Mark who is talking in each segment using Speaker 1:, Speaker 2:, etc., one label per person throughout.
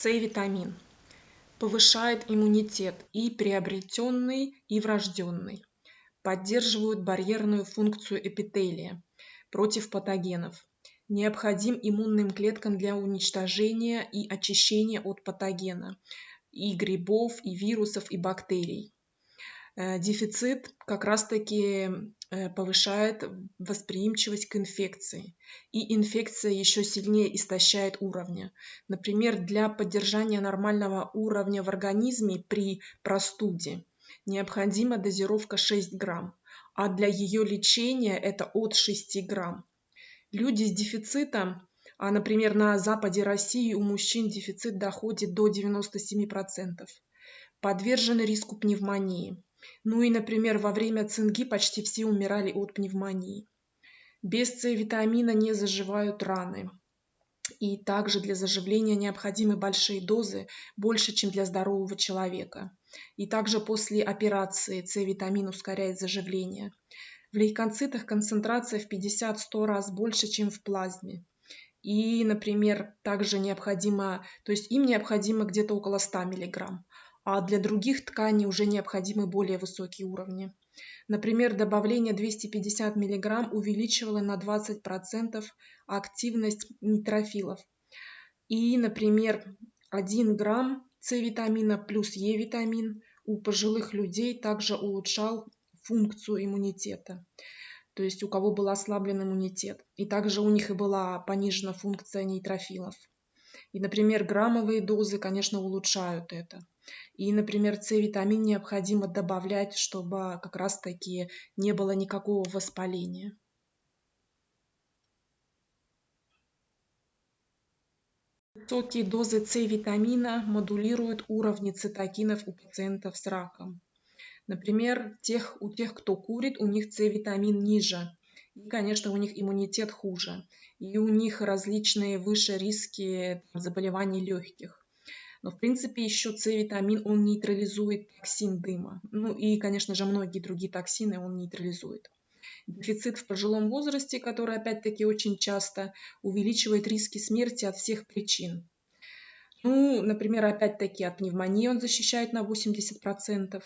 Speaker 1: С-витамин повышает иммунитет и приобретенный, и врожденный, поддерживает барьерную функцию эпителия против патогенов, необходим иммунным клеткам для уничтожения и очищения от патогена, и грибов, и вирусов, и бактерий. Дефицит как раз-таки повышает восприимчивость к инфекции. И инфекция еще сильнее истощает уровни. Например, для поддержания нормального уровня в организме при простуде необходима дозировка 6 грамм, а для ее лечения это от 6 грамм. Люди с дефицитом, например, на западе России у мужчин дефицит доходит до 97%, подвержены риску пневмонии. Ну и, например, во время цинги почти все умирали от пневмонии. Без С-витамина не заживают раны. И также для заживления необходимы большие дозы, больше, чем для здорового человека. И также после операции С-витамин ускоряет заживление. В лейкоцитах концентрация в 50-100 раз больше, чем в плазме. И, например, также необходимо, то есть им необходимо где-то около 100 мг, а для других тканей уже необходимы более высокие уровни. Например, добавление 250 мг увеличивало на 20% активность нейтрофилов. И, например, 1 грамм С-витамина плюс Е-витамин у пожилых людей также улучшал функцию иммунитета. То есть у кого был ослаблен иммунитет. И также у них и была понижена функция нейтрофилов. И, например, граммовые дозы, конечно, улучшают это. И, например, С-витамин необходимо добавлять, чтобы как раз-таки не было никакого воспаления. Высокие дозы С-витамина модулируют уровни цитокинов у пациентов с раком. Например, у тех, кто курит, у них С-витамин ниже. И, конечно, у них иммунитет хуже. И у них различные выше риски заболеваний легких. Но, в принципе, еще С-витамин, он нейтрализует токсин дыма. Ну и, конечно же, многие другие токсины он нейтрализует. Дефицит в пожилом возрасте, который, опять-таки, очень часто увеличивает риски смерти от всех причин. Ну, например, опять-таки, от пневмонии он защищает на 80%.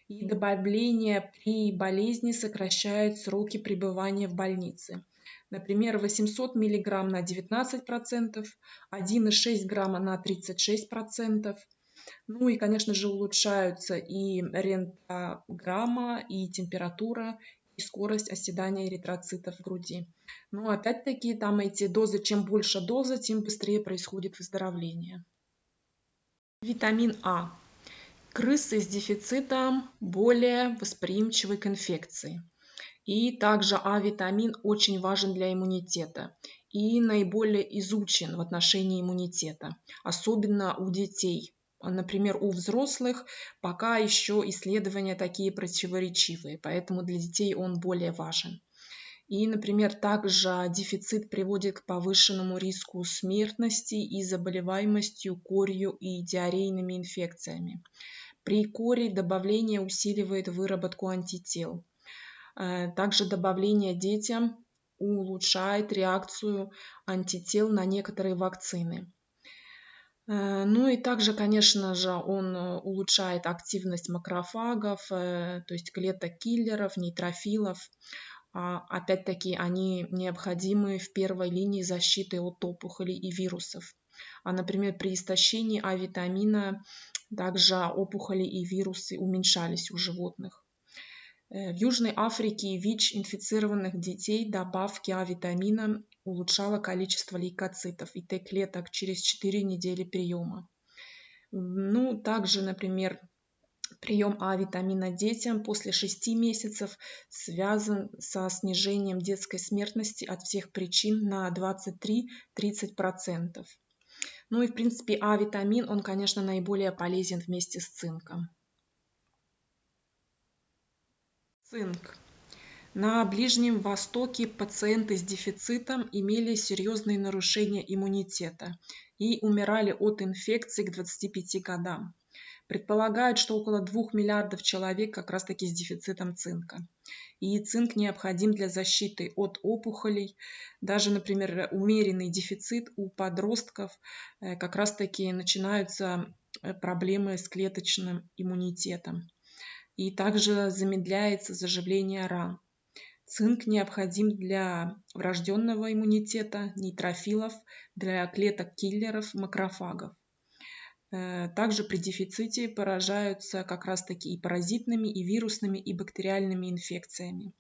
Speaker 1: И добавление при болезни сокращает сроки пребывания в больнице. Например, 800 мг на 19%, 1,6 грамма на 36%. Ну и, конечно же, улучшаются и рентгограмма, и температура, и скорость оседания эритроцитов в груди. Но опять-таки там эти дозы, чем больше доза, тем быстрее происходит выздоровление. Витамин А. Крысы с дефицитом более восприимчивы к инфекции. И также А-витамин очень важен для иммунитета и наиболее изучен в отношении иммунитета, особенно у детей. Например, у взрослых пока еще исследования такие противоречивые, поэтому для детей он более важен. И, например, также дефицит приводит к повышенному риску смертности и заболеваемостью корью и диарейными инфекциями. При коре добавление усиливает выработку антител. Также добавление детям улучшает реакцию антител на некоторые вакцины. Ну и также, конечно же, он улучшает активность макрофагов, то есть клеток-киллеров, нейтрофилов. Опять-таки, они необходимы в первой линии защиты от опухолей и вирусов. Например, при истощении А-витамина также опухоли и вирусы уменьшались у животных. В Южной Африке ВИЧ-инфицированных детей добавки А-витамина улучшало количество лейкоцитов и Т-клеток через 4 недели приема. Ну, также, например, прием А-витамина детям после 6 месяцев связан со снижением детской смертности от всех причин на 23-30%. Ну и, в принципе, А-витамин, он, конечно, наиболее полезен вместе с цинком. Цинк. На Ближнем Востоке пациенты с дефицитом имели серьезные нарушения иммунитета и умирали от инфекций к 25 годам. Предполагают, что около 2 миллиардов человек как раз-таки с дефицитом цинка. И цинк необходим для защиты от опухолей. Даже, например, умеренный дефицит у подростков как раз-таки начинаются проблемы с клеточным иммунитетом. И также замедляется заживление ран. Цинк необходим для врожденного иммунитета, нейтрофилов, для клеток-киллеров, макрофагов. Также при дефиците поражаются как раз-таки и паразитными, и вирусными, и бактериальными инфекциями.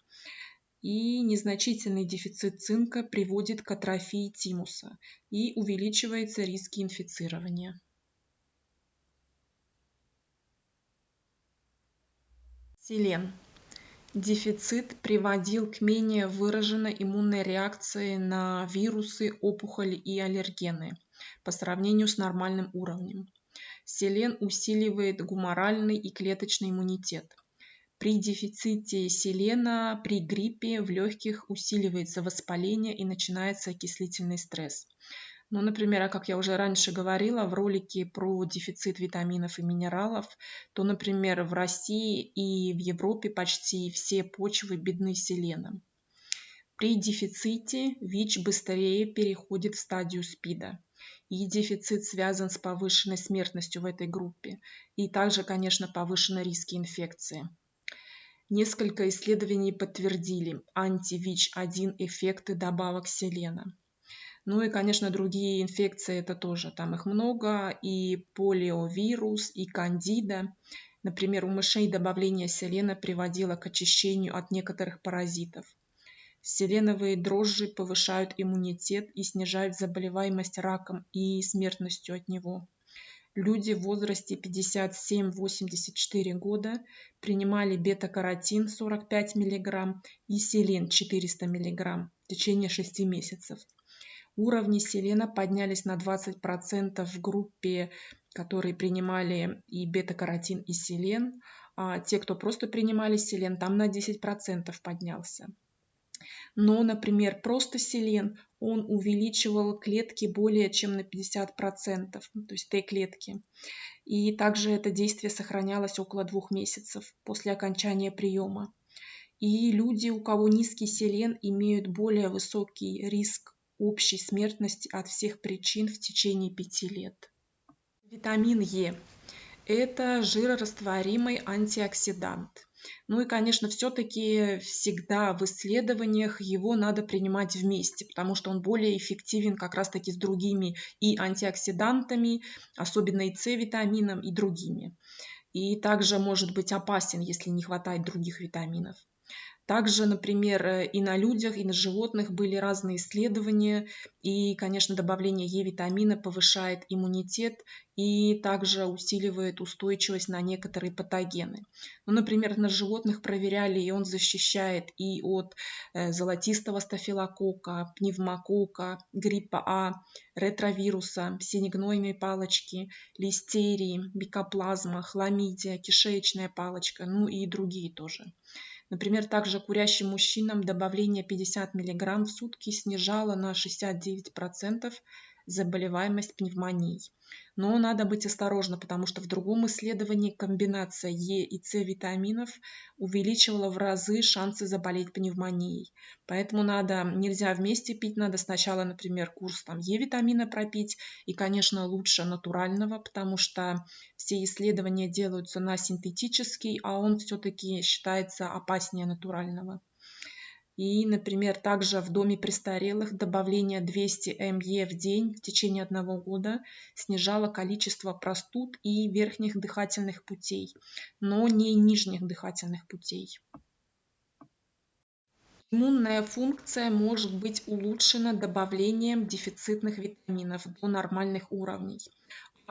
Speaker 1: И незначительный дефицит цинка приводит к атрофии тимуса и увеличивается риски инфицирования. Селен. Дефицит приводил к менее выраженной иммунной реакции на вирусы, опухоли и аллергены по сравнению с нормальным уровнем. Селен усиливает гуморальный и клеточный иммунитет. При дефиците селена при гриппе в легких усиливается воспаление и начинается окислительный стресс. Ну, например, как я уже раньше говорила в ролике про дефицит витаминов и минералов, то, например, в России и в Европе почти все почвы бедны селеном. При дефиците ВИЧ быстрее переходит в стадию СПИДа. И дефицит связан с повышенной смертностью в этой группе. И также, конечно, повышенные риски инфекции. Несколько исследований подтвердили анти-ВИЧ-1 эффекты добавок селена. Ну и, конечно, другие инфекции, это тоже, там их много, и полиовирус, и кандида. Например, у мышей добавление селена приводило к очищению от некоторых паразитов. Селеновые дрожжи повышают иммунитет и снижают заболеваемость раком и смертностью от него. Люди в возрасте 57-84 года принимали бета-каротин 45 мг и селен 400 мг в течение 6 месяцев. Уровни селена поднялись на 20% в группе, которые принимали и бета-каротин, и селен, а те, кто просто принимали селен, там на 10% поднялся. Но, например, просто селен, он увеличивал клетки более чем на 50%, то есть Т-клетки. И также это действие сохранялось около 2 месяцев после окончания приема. И люди, у кого низкий селен, имеют более высокий риск общей смертности от всех причин в течение 5 лет. Витамин Е – это жирорастворимый антиоксидант. Ну и, конечно, все-таки всегда в исследованиях его надо принимать вместе, потому что он более эффективен как раз-таки с другими и антиоксидантами, особенно и С-витамином, и другими. И также может быть опасен, если не хватает других витаминов. Также, например, и на людях, и на животных были разные исследования, и, конечно, добавление Е-витамина повышает иммунитет и также усиливает устойчивость на некоторые патогены. Ну, например, на животных проверяли, и он защищает и от золотистого стафилококка, пневмококка, гриппа А, ретровируса, синегнойной палочки, листерии, микоплазма, хламидия, кишечная палочка, ну и другие тоже. Например, также курящим мужчинам добавление 50 мг в сутки снижало на 69% заболеваемость пневмонией. Но надо быть осторожным, потому что в другом исследовании комбинация Е и С витаминов увеличивала в разы шансы заболеть пневмонией. Поэтому нельзя вместе пить, надо сначала, например, курс Е-витамина пропить, и, конечно, лучше натурального, потому что все исследования делаются на синтетический, а он все-таки считается опаснее натурального. И, например, также в доме престарелых добавление 200 МЕ в день в течение 1 года снижало количество простуд и верхних дыхательных путей, но не нижних дыхательных путей. Иммунная функция может быть улучшена добавлением дефицитных витаминов до нормальных уровней.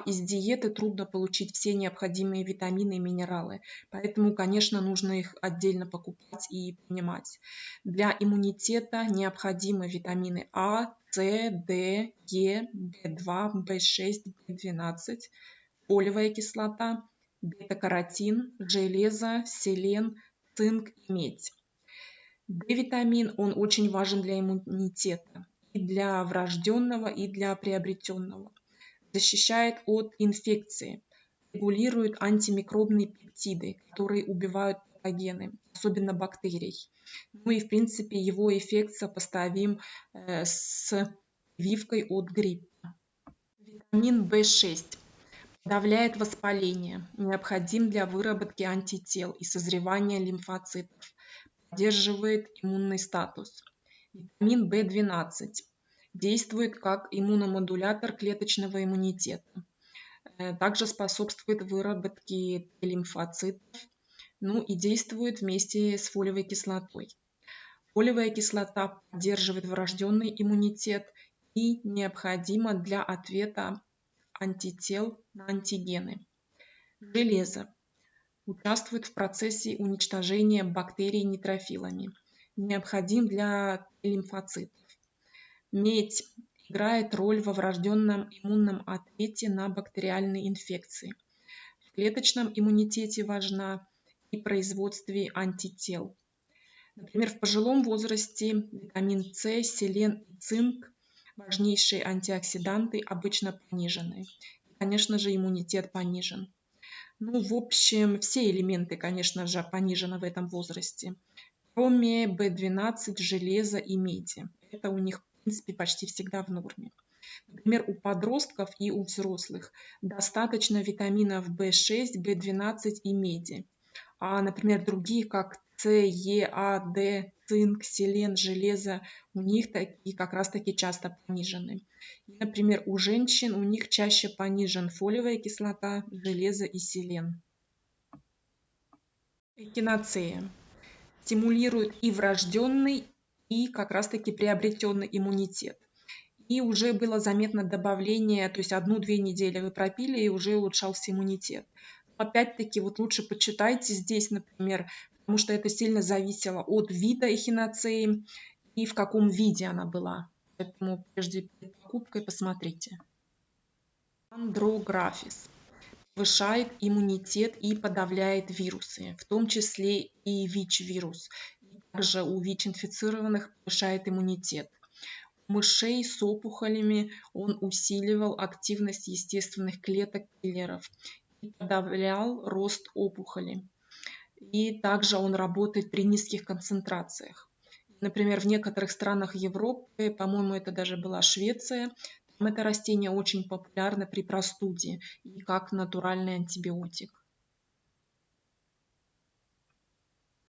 Speaker 1: Из диеты трудно получить все необходимые витамины и минералы, поэтому, конечно, нужно их отдельно покупать и принимать. Для иммунитета необходимы витамины А, С, Д, Е, В2, В6, В12, фолиевая кислота, бета-каротин, железо, селен, цинк и медь. D-витамин, он очень важен для иммунитета, и для врожденного, и для приобретенного. Защищает от инфекции. регулирует антимикробные пептиды, которые убивают патогены, особенно бактерий. Ну и в принципе его эффект сопоставим с прививкой от гриппа. Витамин В6 подавляет воспаление, необходим для выработки антител и созревания лимфоцитов, поддерживает иммунный статус. Витамин В12 действует как иммуномодулятор клеточного иммунитета. Также способствует выработке лимфоцитов, ну и действует вместе с фолиевой кислотой. Фолиевая кислота поддерживает врожденный иммунитет и необходима для ответа антител на антигены. Железо участвует в процессе уничтожения бактерий нейтрофилами, необходим для лимфоцитов. Медь играет роль во врожденном иммунном ответе на бактериальные инфекции. В клеточном иммунитете важна и производстве антител. Например, в пожилом возрасте витамин С, селен и цинк, важнейшие антиоксиданты, обычно понижены. И, конечно же, иммунитет понижен. Ну, в общем, все элементы, конечно же, понижены в этом возрасте, кроме В12, железа и меди. Это у них, в принципе, почти всегда в норме. Например, у подростков и у взрослых достаточно витаминов В6, В12 и меди. А, например, другие, как С, Е, А, Д, цинк, селен, железо, у них такие как раз-таки часто понижены. Например, у женщин у них чаще понижен фолиевая кислота, железо и селен. Эхиноцея стимулирует и врожденный, и как раз-таки приобретенный иммунитет. И уже было заметно добавление, то есть 1-2 недели вы пропили, и уже улучшался иммунитет. Опять-таки, вот лучше почитайте здесь, например, потому что это сильно зависело от вида эхиноцеи и в каком виде она была. Поэтому прежде перед покупкой посмотрите. Андрографис повышает иммунитет и подавляет вирусы, в том числе и ВИЧ-вирус. Также у ВИЧ-инфицированных повышает иммунитет. У мышей с опухолями он усиливал активность естественных клеток киллеров и подавлял рост опухоли. И также он работает при низких концентрациях. Например, в некоторых странах Европы, по-моему, это даже была Швеция, там это растение очень популярно при простуде и как натуральный антибиотик.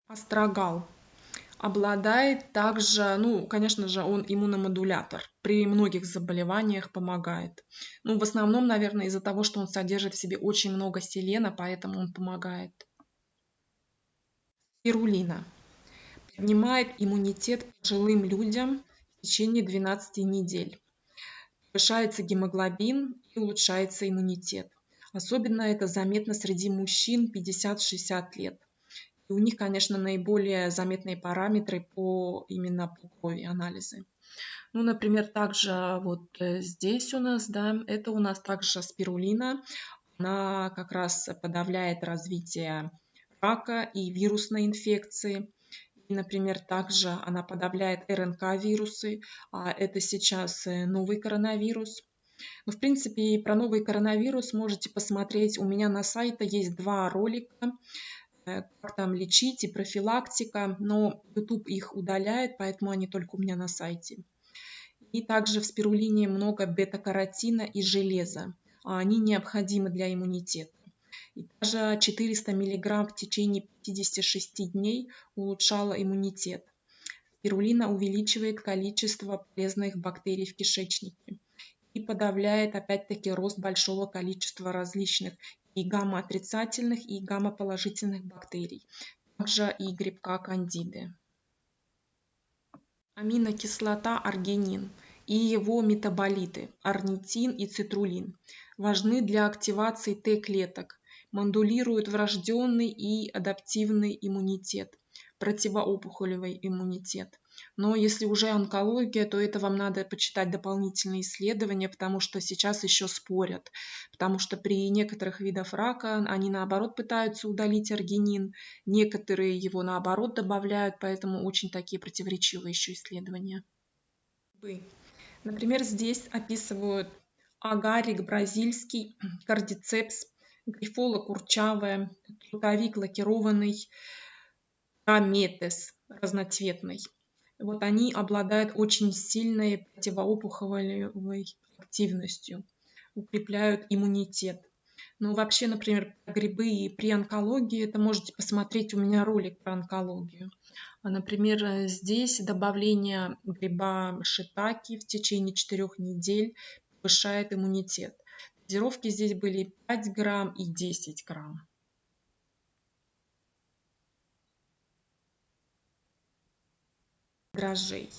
Speaker 1: Астрагал обладает также, ну, конечно же, он иммуномодулятор. При многих заболеваниях помогает. Ну, в основном, наверное, из-за того, что он содержит в себе очень много селена, поэтому он помогает. Спирулина поднимает иммунитет пожилым людям в течение 12 недель. Повышается гемоглобин и улучшается иммунитет. Особенно это заметно среди мужчин 50-60 лет. И у них, конечно, наиболее заметные параметры именно по крови, анализы. Ну, например, также вот здесь у нас, да, это у нас также спирулина. Она как раз подавляет развитие рака и вирусной инфекции. И, например, также она подавляет РНК-вирусы, а это сейчас новый коронавирус. Ну, в принципе, про новый коронавирус можете посмотреть. У меня на сайте есть 2 ролика, как там лечить и профилактика, но YouTube их удаляет, поэтому они только у меня на сайте. И также в спирулине много бета-каротина и железа. Они необходимы для иммунитета. И даже 400 мг в течение 56 дней улучшало иммунитет. Спирулина увеличивает количество полезных бактерий в кишечнике и подавляет опять-таки рост большого количества различных и гамма-отрицательных, и гамма-положительных бактерий, также и грибка кандиды. Аминокислота аргинин и его метаболиты орнитин и цитруллин важны для активации Т-клеток, модулируют врожденный и адаптивный иммунитет, противоопухолевый иммунитет. Но если уже онкология, то это вам надо почитать дополнительные исследования, потому что сейчас еще спорят. Потому что при некоторых видах рака они наоборот пытаются удалить аргинин, некоторые его наоборот добавляют, поэтому очень такие противоречивые еще исследования. Например, здесь описывают агарик бразильский, кардицепс грифола курчавая, трутовик лакированный, аметес разноцветный. Вот они обладают очень сильной противоопухолевой активностью, укрепляют иммунитет. Ну, вообще, например, про грибы и при онкологии, это можете посмотреть у меня ролик про онкологию. Например, здесь добавление гриба шитаки в течение 4 недель повышает иммунитет. Дозировки здесь были 5 грамм и 10 грамм. Дрожжей.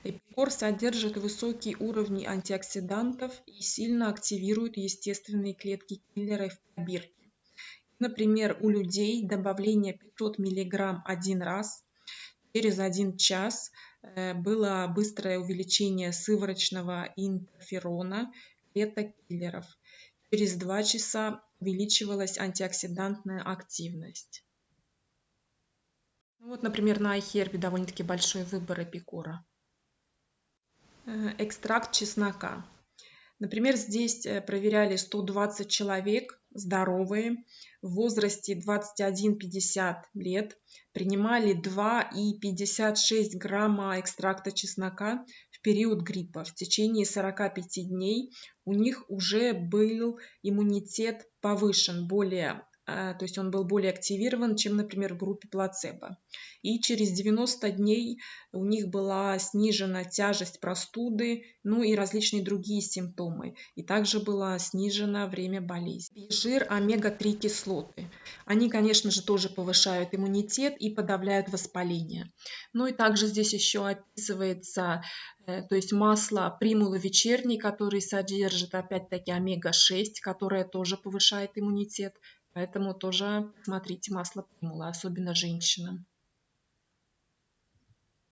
Speaker 1: Эпикор содержит высокие уровни антиоксидантов и сильно активирует естественные клетки киллера в пробирке. Например, у людей добавление 500 мг один раз, через 1 час было быстрое увеличение сывороточного интерферона, клеток киллеров. Через 2 часа увеличивалась антиоксидантная активность. Вот, например, на iHerb довольно-таки большой выбор эпикора. Экстракт чеснока. Например, здесь проверяли 120 человек, здоровые, в возрасте 21-50 лет, принимали 2,56 грамма экстракта чеснока в период гриппа. В течение 45 дней у них уже был иммунитет повышен, то есть он был более активирован, чем, например, в группе плацебо. И через 90 дней у них была снижена тяжесть простуды, ну и различные другие симптомы. И также было снижено время болезни. Жир, омега-3 кислоты. Они, конечно же, тоже повышают иммунитет и подавляют воспаление. Ну и также здесь еще описывается, то есть масло примула вечерний, который содержит опять-таки омега-6, которое тоже повышает иммунитет. Поэтому тоже смотрите масло примула, особенно женщинам.